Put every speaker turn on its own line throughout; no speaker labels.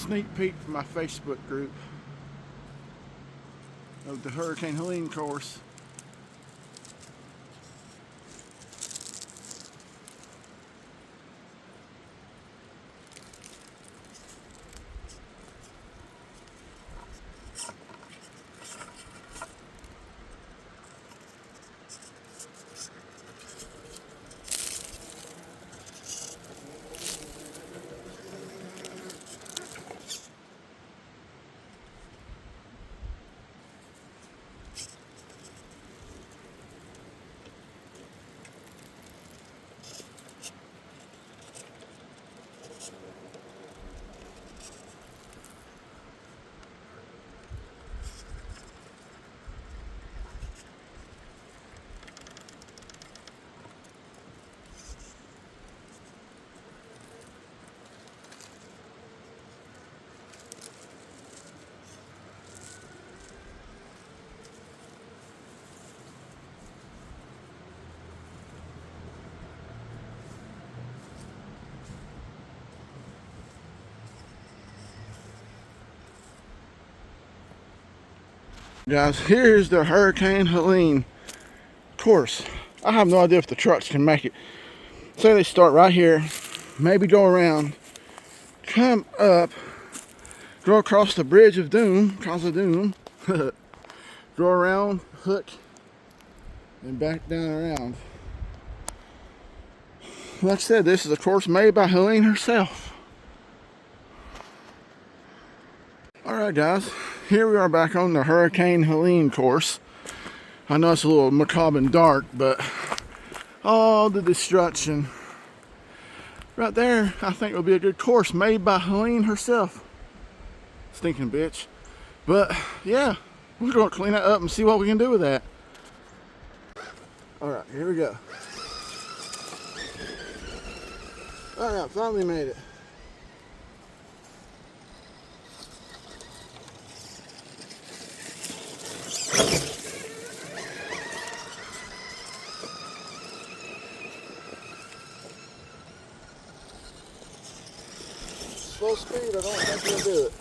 sneak peek from my Facebook group of the Hurricane Helene course. Guys, here's the Hurricane Helene course. I have no idea if the trucks can make it. Say they start right here, maybe go around, come up, go across the Bridge of Doom, go around, hook, and back down around. Like I said, this is a course made by Helene herself. Alright guys, here we are back on the Hurricane Helene course. I know it's a little macabre and dark, but all the destruction right there, I think will be a good course made by Helene herself. Stinking bitch. But yeah, we're going to clean that up and see what we can do with that. Alright, here we go. Alright, finally made it. Slow speed, I don't think you'll do it.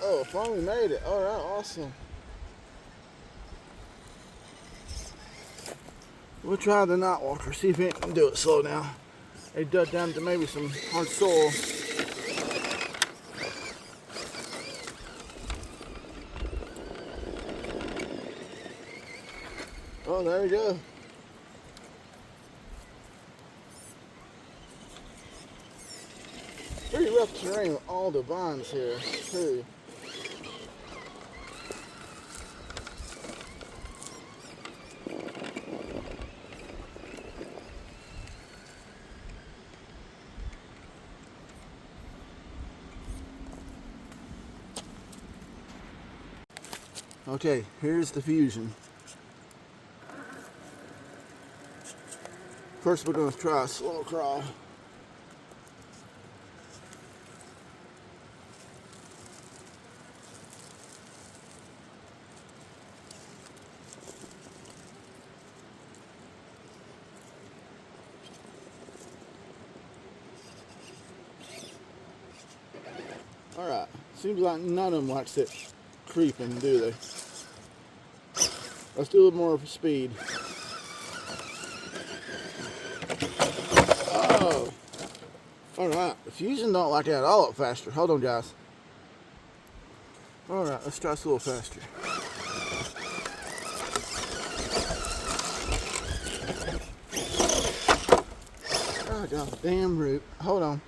Oh, finally made it. Alright, awesome. We'll try the night walker, see if it can do it slow down. They dug down to maybe some hard soil. Oh, there we go. Pretty rough terrain with all the vines here, too. Okay, here's the fusion. First we're going to try a slow crawl. Alright, seems like none of them likes it creeping, do they? Let's do a little more of speed. Oh! Alright, the fusion don't like it at all faster. Hold on, guys. Alright, let's try this a little faster. Oh, god damn root. Hold on.